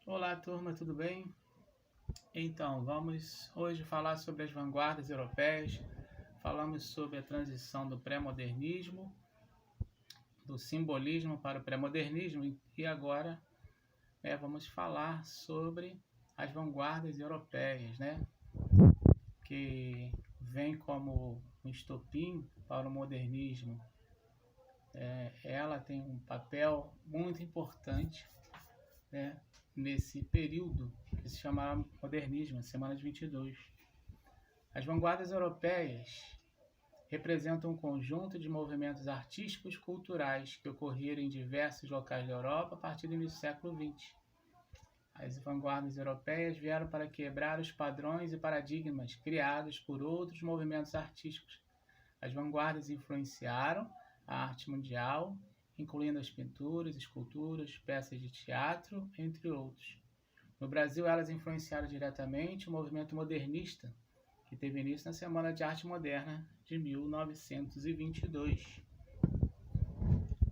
Olá, turma, tudo bem? Então, vamos hoje falar sobre as vanguardas europeias. Falamos sobre a transição do pré-modernismo, do simbolismo para o pré-modernismo e agora vamos falar sobre as vanguardas europeias, que vem como um estopim para o modernismo. Ela tem um papel muito importante, nesse período que se chamava modernismo, semana de 22. As vanguardas europeias representam um conjunto de movimentos artísticos culturais que ocorreram em diversos locais da Europa a partir do início do século XX. As vanguardas europeias vieram para quebrar os padrões e paradigmas criados por outros movimentos artísticos. As vanguardas influenciaram a arte mundial, incluindo as pinturas, esculturas, peças de teatro, entre outros. No Brasil, elas influenciaram diretamente o movimento modernista, que teve início na Semana de Arte Moderna de 1922.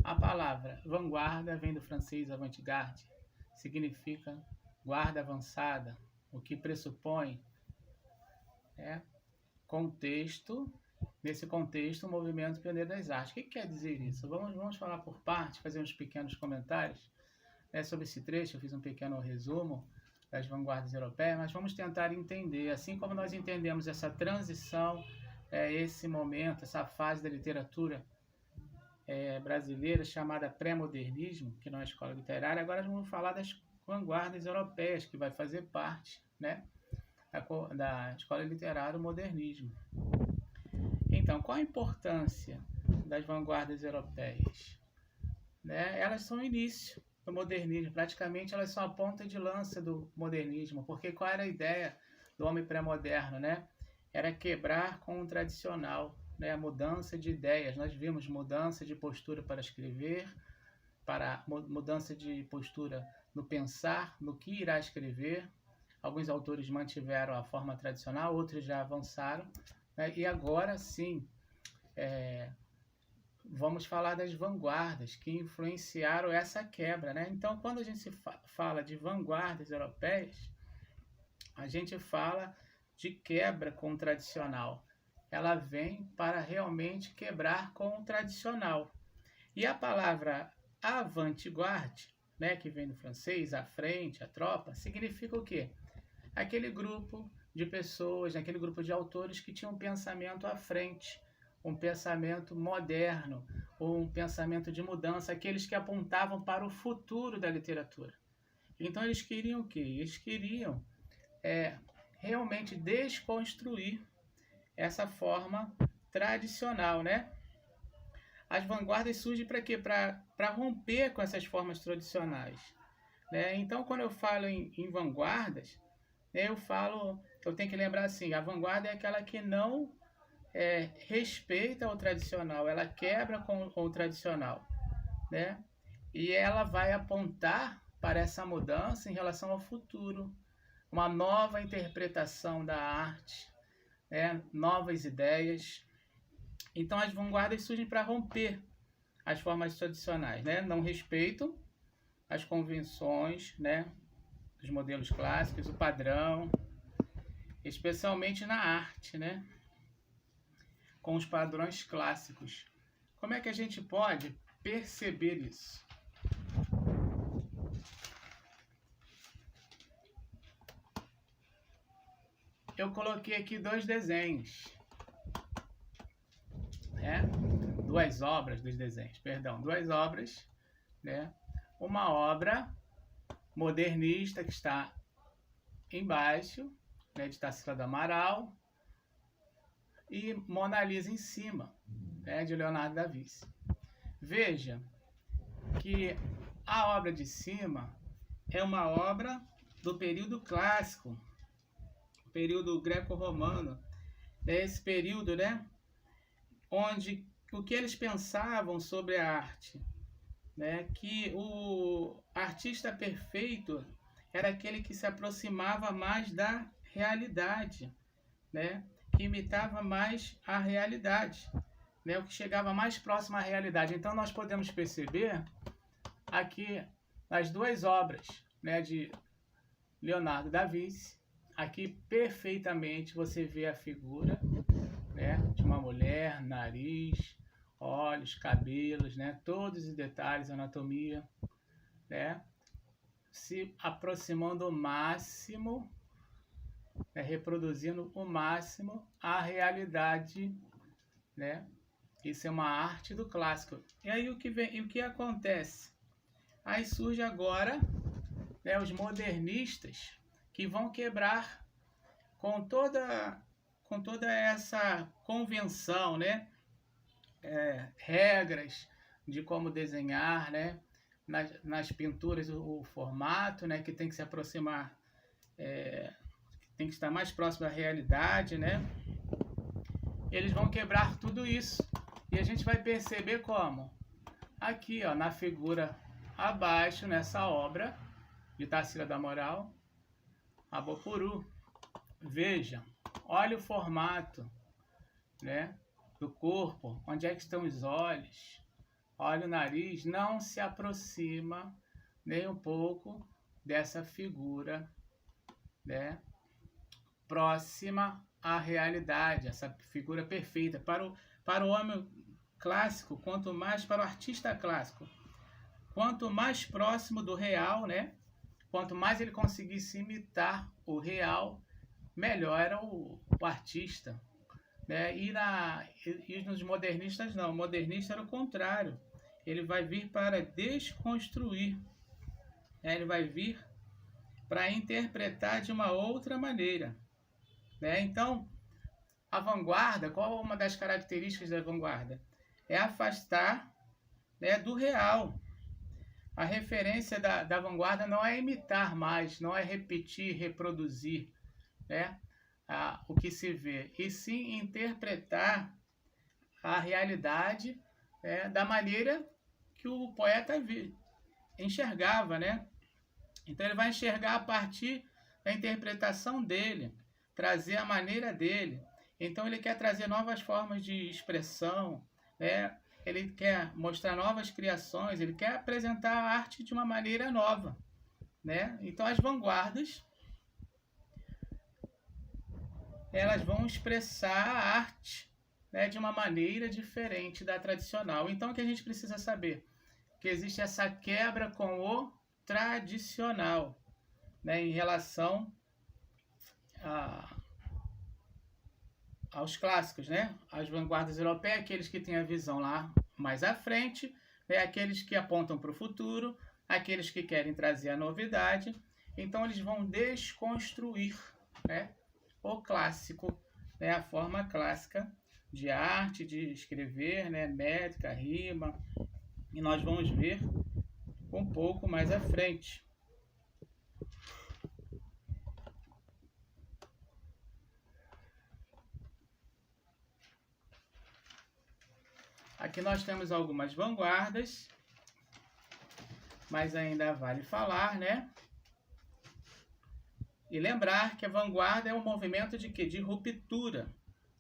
A palavra vanguarda vem do francês avant-garde, significa guarda avançada, o que pressupõe contexto. Nesse contexto, o movimento pioneiro das artes. O que quer dizer isso? Vamos falar por parte, fazer uns pequenos comentários sobre esse trecho. Eu fiz um pequeno resumo das vanguardas europeias, mas vamos tentar entender, assim como nós entendemos essa transição, esse momento, essa fase da literatura brasileira chamada pré-modernismo, que não é a escola literária. Agora nós vamos falar das vanguardas europeias, que vai fazer parte da escola literária, o modernismo. Então, qual a importância das vanguardas europeias? Elas são o início do modernismo, praticamente elas são a ponta de lança do modernismo, porque qual era a ideia do homem pré-moderno? Era quebrar com o tradicional, a mudança de ideias. Nós vimos mudança de postura para escrever, para mudança de postura no pensar, no que irá escrever. Alguns autores mantiveram a forma tradicional, outros já avançaram. E agora sim, vamos falar das vanguardas que influenciaram essa quebra. Então, quando a gente fala de vanguardas europeias, a gente fala de quebra com o tradicional. Ela vem para realmente quebrar com o tradicional. E a palavra avant-garde, que vem do francês, à frente, a tropa, significa o quê? Aquele grupo de pessoas, aquele grupo de autores que tinham um pensamento à frente, um pensamento moderno, ou um pensamento de mudança, aqueles que apontavam para o futuro da literatura. Então eles queriam o quê? Eles queriam realmente desconstruir essa forma tradicional, As vanguardas surgem para quê? Para romper com essas formas tradicionais, Então, quando eu falo em vanguardas, eu tenho que lembrar assim, a vanguarda é aquela que não respeita o tradicional, ela quebra com o tradicional, E ela vai apontar para essa mudança em relação ao futuro, uma nova interpretação da arte, novas ideias. Então as vanguardas surgem para romper as formas tradicionais, Não respeitam as convenções, os modelos clássicos, o padrão, especialmente na arte, com os padrões clássicos. Como é que a gente pode perceber isso? Eu coloquei aqui dois desenhos, duas obras dos desenhos, duas obras, Uma obra modernista que está embaixo, de Tarsila do Amaral, e Mona Lisa em cima, de Leonardo da Vinci. Veja que a obra de cima é uma obra do período clássico, período greco-romano, esse período, onde o que eles pensavam sobre a arte, que o artista perfeito era aquele que se aproximava mais da realidade, que imitava mais a realidade, o que chegava mais próximo à realidade. Então nós podemos perceber aqui as duas obras, de Leonardo da Vinci. Aqui perfeitamente você vê a figura, né, de uma mulher, nariz, olhos, cabelos, né, todos os detalhes, anatomia, né, se aproximando ao máximo, né, reproduzindo o máximo a realidade, né? Isso é uma arte do clássico. E aí o que acontece? Aí surge agora, né, os modernistas que vão quebrar com toda essa convenção, né? Regras de como desenhar, né? Nas pinturas o formato, né? Que tem que se aproximar, tem que estar mais próximo da realidade, né? Eles vão quebrar tudo isso e a gente vai perceber como aqui, ó, na figura abaixo, nessa obra de Tarsila da Moral, Abopuru. Veja, olha o formato, né, do corpo, onde é que estão os olhos, olha o nariz, não se aproxima nem um pouco dessa figura, né, próxima à realidade, essa figura perfeita. Para o homem clássico, quanto mais para o artista clássico, quanto mais próximo do real, né, quanto mais ele conseguisse imitar o real, melhor era o artista, né? E nos modernistas não, o modernista era o contrário. Ele vai vir para desconstruir, né? Ele vai vir para interpretar de uma outra maneira, né? Então, a vanguarda, qual é uma das características da vanguarda? É afastar, né, do real. A referência da vanguarda não é imitar mais, não é repetir, reproduzir, né, o que se vê, e sim interpretar a realidade, da maneira que o poeta enxergava, né? Então ele vai enxergar a partir da interpretação dele, trazer a maneira dele. Então ele quer trazer novas formas de expressão, né? Ele quer mostrar novas criações, ele quer apresentar a arte de uma maneira nova, né? Então as vanguardas, elas vão expressar a arte, né, de uma maneira diferente da tradicional. Então o que a gente precisa saber? Que existe essa quebra com o tradicional, né, em relação aos clássicos, né? As vanguardas europeias, aqueles que têm a visão lá mais à frente, aqueles que apontam para o futuro, aqueles que querem trazer a novidade. Então eles vão desconstruir, né, o clássico, né, a forma clássica de arte, de escrever, né, métrica, rima, e nós vamos ver um pouco mais à frente. Aqui nós temos algumas vanguardas, mas ainda vale falar, né? E lembrar que a vanguarda é um movimento de quê? De ruptura.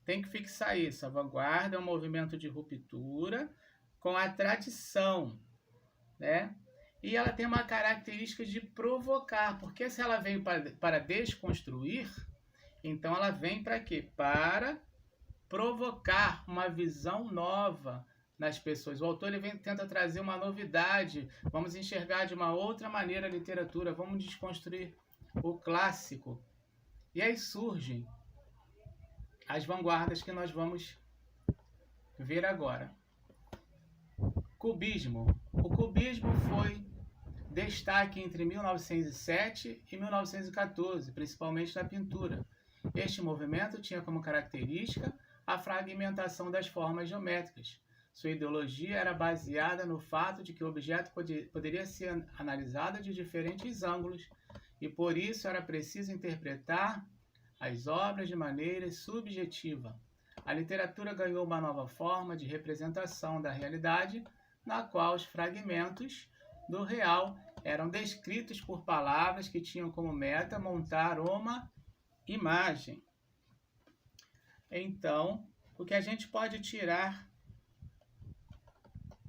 Tem que fixar isso. A vanguarda é um movimento de ruptura com a tradição, né? E ela tem uma característica de provocar, porque se ela veio para desconstruir, então ela vem para quê? Para provocar uma visão nova nas pessoas. O autor tenta trazer uma novidade, vamos enxergar de uma outra maneira a literatura, vamos desconstruir o clássico. E aí surgem as vanguardas que nós vamos ver agora. Cubismo. O cubismo foi destaque entre 1907 e 1914, principalmente na pintura. Este movimento tinha como característica a fragmentação das formas geométricas. Sua ideologia era baseada no fato de que o objeto poderia ser analisado de diferentes ângulos e por isso era preciso interpretar as obras de maneira subjetiva. A literatura ganhou uma nova forma de representação da realidade, na qual os fragmentos do real eram descritos por palavras que tinham como meta montar uma imagem. Então, o que a gente pode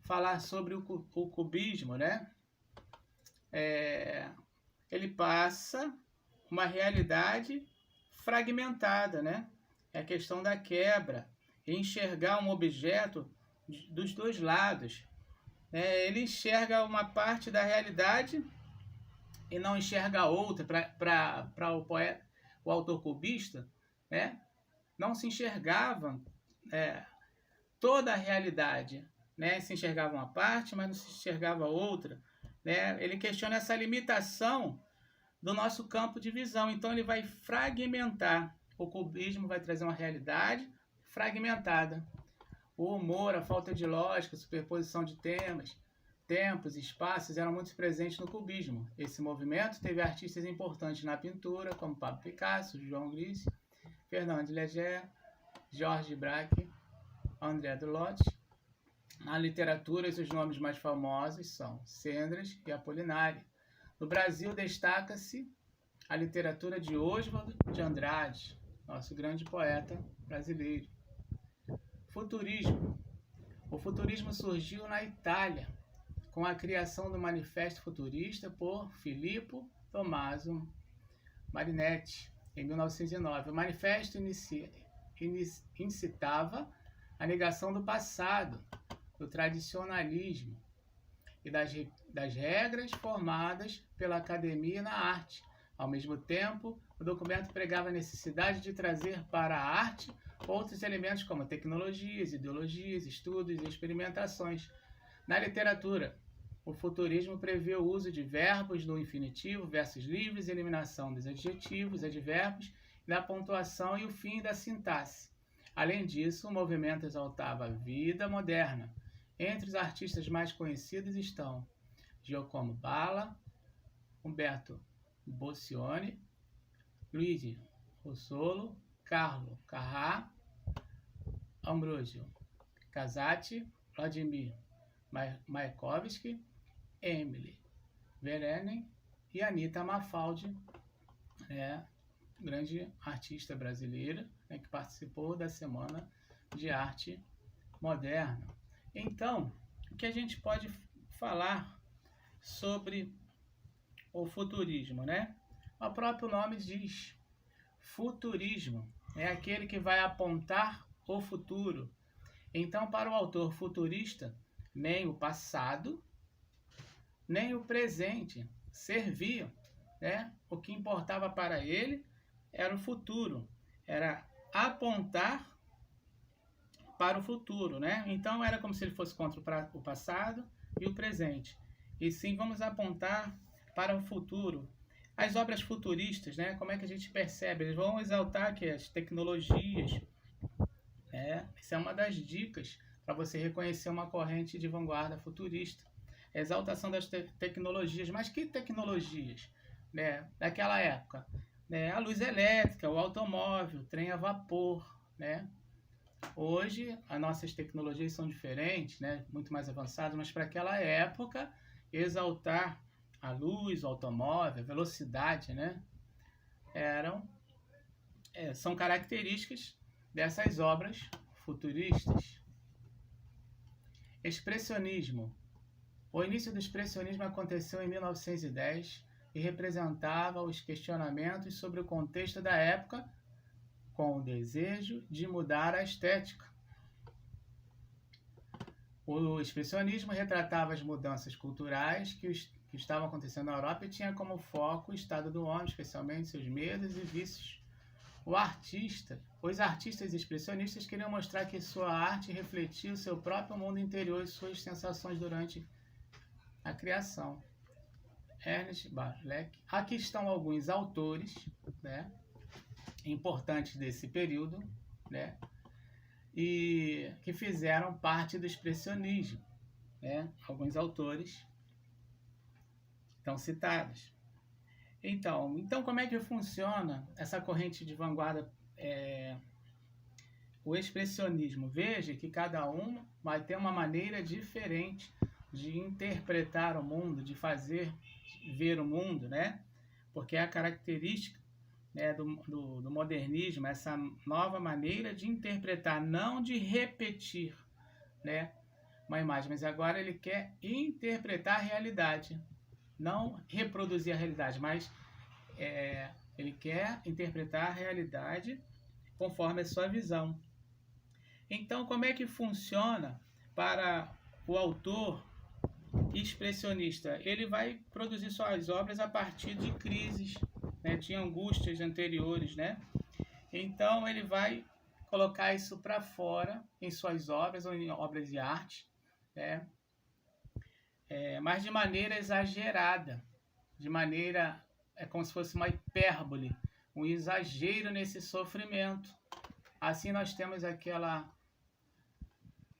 falar sobre o cubismo, né? Ele passa uma realidade fragmentada, né? É a questão da quebra, enxergar um objeto dos dois lados. Ele enxerga uma parte da realidade e não enxerga a outra. Para o poeta, o autor cubista, né? Não se enxergava toda a realidade, né? Se enxergava uma parte, mas não se enxergava outra, né? Ele questiona essa limitação do nosso campo de visão. Então ele vai fragmentar. O cubismo vai trazer uma realidade fragmentada. O humor, a falta de lógica, a superposição de temas, tempos, espaços eram muito presentes no cubismo. Esse movimento teve artistas importantes na pintura, como Pablo Picasso, João Gris, Fernand Léger, Georges Braque, André Dulot. Na literatura, os nomes mais famosos são Cendras e Apolinari. No Brasil, destaca-se a literatura de Oswald de Andrade, nosso grande poeta brasileiro. Futurismo. O futurismo surgiu na Itália, com a criação do Manifesto Futurista por Filippo Tommaso Marinetti, em 1909. O manifesto incitava a negação do passado, do tradicionalismo e das regras formadas pela academia na arte. Ao mesmo tempo, o documento pregava a necessidade de trazer para a arte outros elementos como tecnologias, ideologias, estudos e experimentações. Na literatura, o futurismo prevê o uso de verbos no infinitivo, versos livres, eliminação dos adjetivos, advérbios, da pontuação e o fim da sintaxe. Além disso, o movimento exaltava a vida moderna. Entre os artistas mais conhecidos estão Giacomo Balla, Umberto Boccioni, Luigi Russolo, Carlo Carrà, Ambrosio Casati, Vladimir Mayakovsky, Emily Verenen e Anita Mafaldi, grande artista brasileira, que participou da Semana de Arte Moderna. Então, o que a gente pode falar sobre o futurismo, né? O próprio nome diz, futurismo é aquele que vai apontar o futuro. Então, para o autor futurista, nem o passado, nem o presente serviam, né? O que importava para ele era o futuro, era apontar para o futuro, né? Então era como se ele fosse contra o passado e o presente. E sim, vamos apontar para o futuro. As obras futuristas, né? Como é que a gente percebe? Eles vão exaltar que as tecnologias, isso é uma das dicas para você reconhecer uma corrente de vanguarda futurista. A exaltação das tecnologias. Mas que tecnologias, né? Daquela época? A luz elétrica, o automóvel, o trem a vapor, né? Hoje, as nossas tecnologias são diferentes, né? Muito mais avançadas, mas para aquela época, exaltar a luz, o automóvel, a velocidade, né? São características dessas obras futuristas. Expressionismo. O início do expressionismo aconteceu em 1910 e representava os questionamentos sobre o contexto da época, com o desejo de mudar a estética. O expressionismo retratava as mudanças culturais que estavam acontecendo na Europa e tinha como foco o estado do homem, especialmente seus medos e vícios. Os artistas expressionistas queriam mostrar que sua arte refletia o seu próprio mundo interior e suas sensações durante a criação. Ernest Barlach. Aqui estão alguns autores, né, importantes desse período, né, e que fizeram parte do expressionismo, né? Alguns autores estão citados. Então como é que funciona essa corrente de vanguarda, o expressionismo? Veja que cada um vai ter uma maneira diferente de interpretar o mundo, de fazer ver o mundo, né? Porque é a característica, né, do modernismo, essa nova maneira de interpretar, não de repetir, né, uma imagem, mas agora ele quer interpretar a realidade, não reproduzir a realidade, mas ele quer interpretar a realidade conforme a sua visão. Então, como é que funciona para o autor expressionista? Ele vai produzir suas obras a partir de crises, né, de angústias anteriores, né? Então, ele vai colocar isso para fora em suas obras ou em obras de arte, né? Mas de maneira exagerada, de maneira, como se fosse uma hipérbole, um exagero nesse sofrimento. Assim nós temos aquela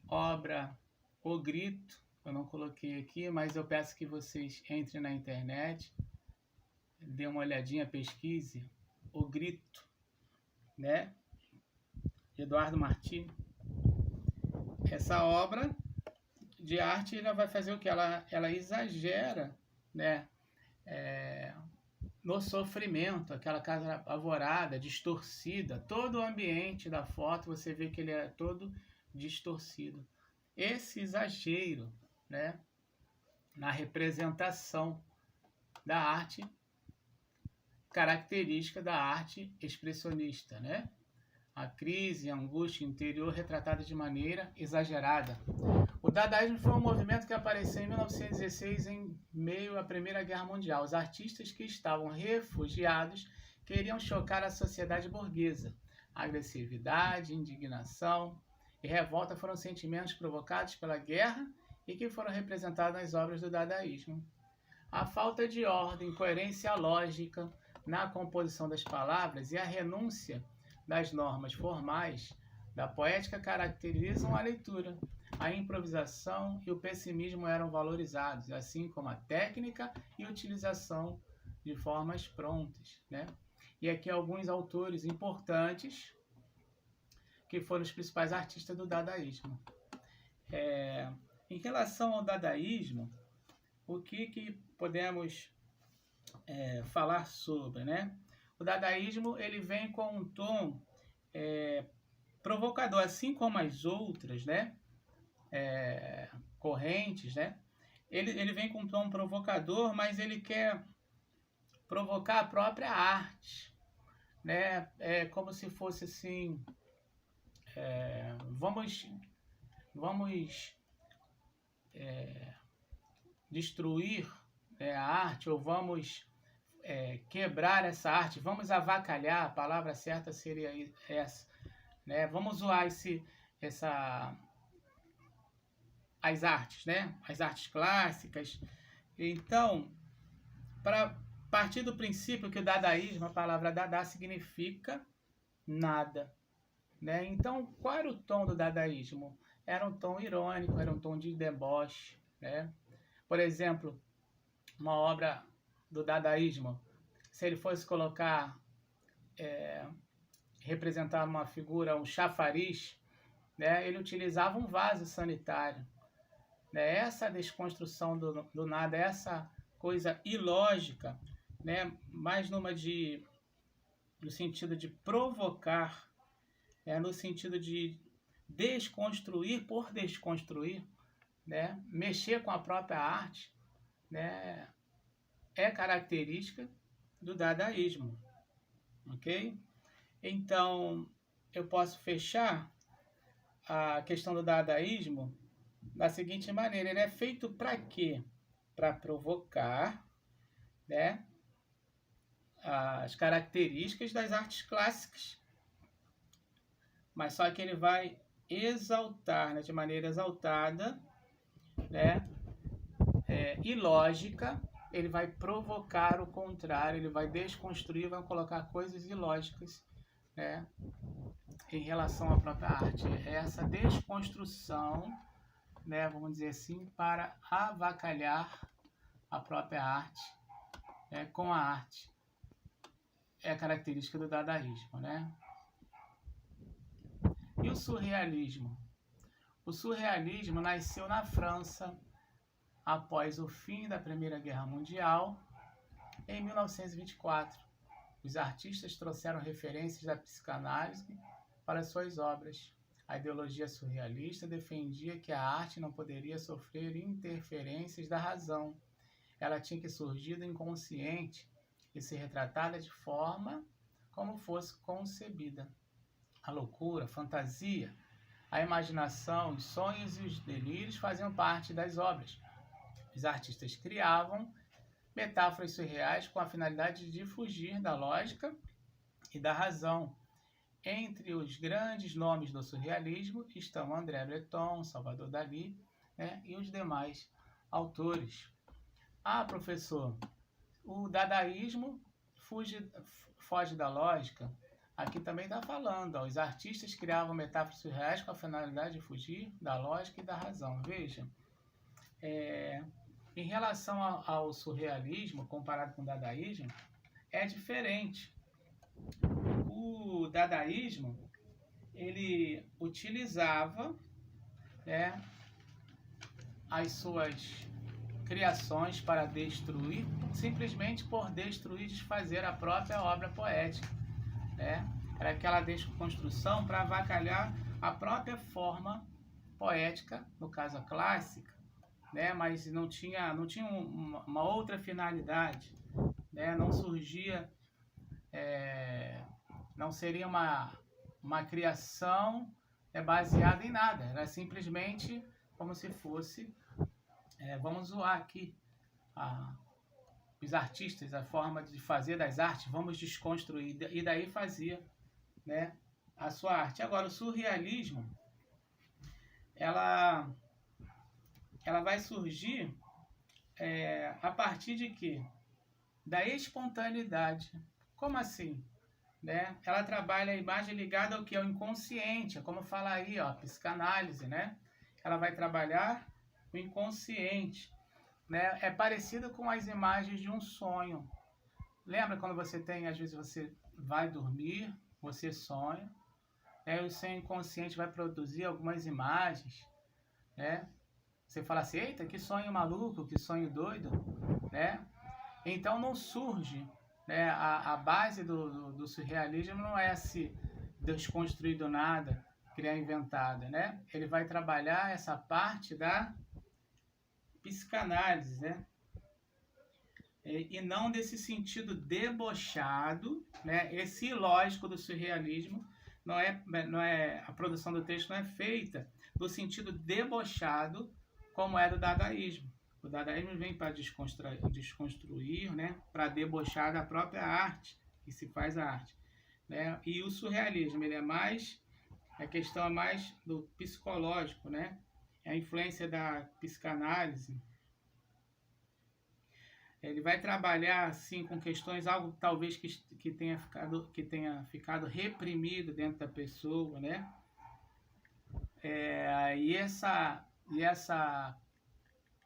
obra O Grito, eu não coloquei aqui, mas eu peço que vocês entrem na internet, dê uma olhadinha, pesquise, O Grito, né? Eduardo Martins. Essa obra de arte, ela vai fazer o que? Ela exagera, né? No sofrimento, aquela casa apavorada, distorcida, todo o ambiente da foto, você vê que ele é todo distorcido. Esse exagero, né, na representação da arte, característica da arte expressionista, né? A crise, a angústia interior retratada de maneira exagerada. O dadaísmo foi um movimento que apareceu em 1916 em meio à Primeira Guerra Mundial. Os artistas que estavam refugiados queriam chocar a sociedade burguesa. Agressividade, indignação e revolta foram sentimentos provocados pela guerra e que foram representados nas obras do dadaísmo. A falta de ordem, coerência lógica na composição das palavras e a renúncia das normas formais da poética caracterizam a leitura. A improvisação e o pessimismo eram valorizados, assim como a técnica e utilização de formas prontas, né? E aqui alguns autores importantes que foram os principais artistas do dadaísmo. Em relação ao dadaísmo, o que podemos falar sobre, né? O dadaísmo ele vem com um tom provocador, assim como as outras, né? Correntes, né? Ele vem com um tom provocador, mas ele quer provocar a própria arte, né? É como se fosse assim, vamos destruir a arte, ou vamos quebrar essa arte, vamos avacalhar, a palavra certa seria essa, né? Vamos zoar as artes, né? As artes clássicas. Então, para partir do princípio que o dadaísmo, a palavra dada significa nada, né? Então, qual era o tom do dadaísmo? Era um tom irônico, era um tom de deboche, né? Por exemplo, uma obra do dadaísmo, se ele fosse colocar, representar uma figura, um chafariz, né? Ele utilizava um vaso sanitário, né? Essa desconstrução do nada, essa coisa ilógica, né? Mais no sentido de provocar, no sentido de desconstruir por desconstruir, né? Mexer com a própria arte, né? É característica do dadaísmo, ok? Então, eu posso fechar a questão do dadaísmo da seguinte maneira: ele é feito para quê? Para provocar, né, as características das artes clássicas, mas só que ele vai exaltar, né, de maneira exaltada, né, ilógica. Ele vai provocar o contrário, ele vai desconstruir, vai colocar coisas ilógicas, né, em relação à própria arte. É essa desconstrução, né, vamos dizer assim, para avacalhar a própria arte, com a arte. É a característica do dadaísmo, né? E o surrealismo? O surrealismo nasceu na França após o fim da Primeira Guerra Mundial, em 1924. Os artistas trouxeram referências da psicanálise para suas obras. A ideologia surrealista defendia que a arte não poderia sofrer interferências da razão. Ela tinha que surgir do inconsciente e ser retratada de forma como fosse concebida. A loucura, a fantasia, a imaginação, os sonhos e os delírios faziam parte das obras. Os artistas criavam metáforas surreais com a finalidade de fugir da lógica e da razão. Entre os grandes nomes do surrealismo estão André Breton, Salvador Dalí, né, e os demais autores. Professor, o dadaísmo foge da lógica. Aqui também está falando, os artistas criavam metáforas surreais com a finalidade de fugir da lógica e da razão. Veja, em relação ao surrealismo, comparado com o dadaísmo, é diferente. O dadaísmo, ele utilizava, né, as suas criações para destruir, simplesmente por destruir e desfazer a própria obra poética, né? Era aquela desconstrução para avacalhar a própria forma poética, no caso a clássica, né? Mas não tinha uma outra finalidade, né? Não surgia, não seria uma criação baseada em nada, era simplesmente como se fosse, vamos zoar aqui os artistas, a forma de fazer das artes, vamos desconstruir, e daí fazia, né, a sua arte. Agora, o surrealismo, ela vai surgir a partir de quê? Da espontaneidade. Como assim? Né? Ela trabalha a imagem ligada ao que? Ao inconsciente, como fala aí, ó, psicanálise, né? Ela vai trabalhar o inconsciente, né? É parecido com as imagens de um sonho. Lembra quando você tem, às vezes você vai dormir, você sonha, né? O seu inconsciente vai produzir algumas imagens, né? Você fala assim, eita, que sonho maluco, que sonho doido, né? Então não surge, né? A base do surrealismo não é se desconstruir do nada, criar inventada, né? Ele vai trabalhar essa parte da psicanálise, né? E não desse sentido debochado, né? Esse ilógico do surrealismo não é a produção do texto não é feita no sentido debochado como é do dadaísmo. O dadaísmo vem para desconstruir, né? Para debochar da própria arte que se faz a arte, né? E o surrealismo, ele é mais, a questão é mais do psicológico, né? É a influência da psicanálise. Ele vai trabalhar assim com questões, algo talvez que tenha ficado reprimido dentro da pessoa, né?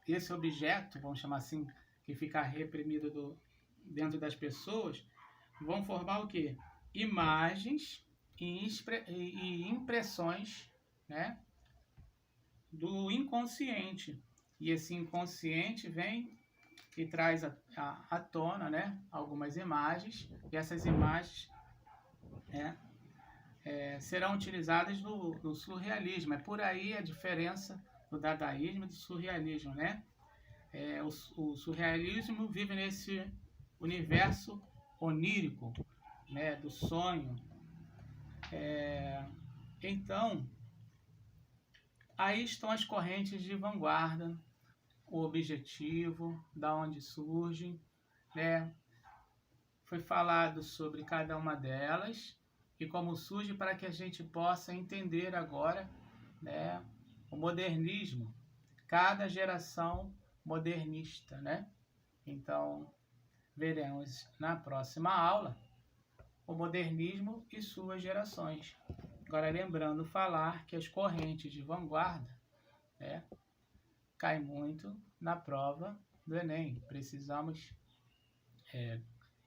Esse objeto, vamos chamar assim, que fica reprimido dentro das pessoas, vão formar o quê? Imagens e impressões, né, do inconsciente. E esse inconsciente vem e traz à tona, né, algumas imagens, e essas imagens, né, serão utilizadas no surrealismo. É por aí a diferença do dadaísmo e do surrealismo, né? O surrealismo vive nesse universo onírico, né, do sonho. Então, aí estão as correntes de vanguarda, o objetivo, da onde surgem, né? Foi falado sobre cada uma delas e como surge para que a gente possa entender agora, né, o modernismo, cada geração modernista, né? Então, veremos na próxima aula o modernismo e suas gerações. Agora, lembrando falar que as correntes de vanguarda, né, caem muito na prova do Enem. Precisamos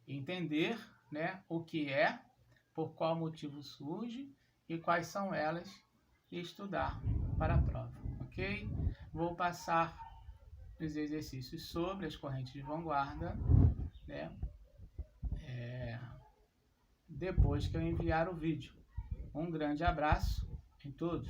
entender, né, o que é, por qual motivo surge e quais são elas e estudar para a prova, ok? Vou passar os exercícios sobre as correntes de vanguarda, né, depois que eu enviar o vídeo. Um grande abraço em todos.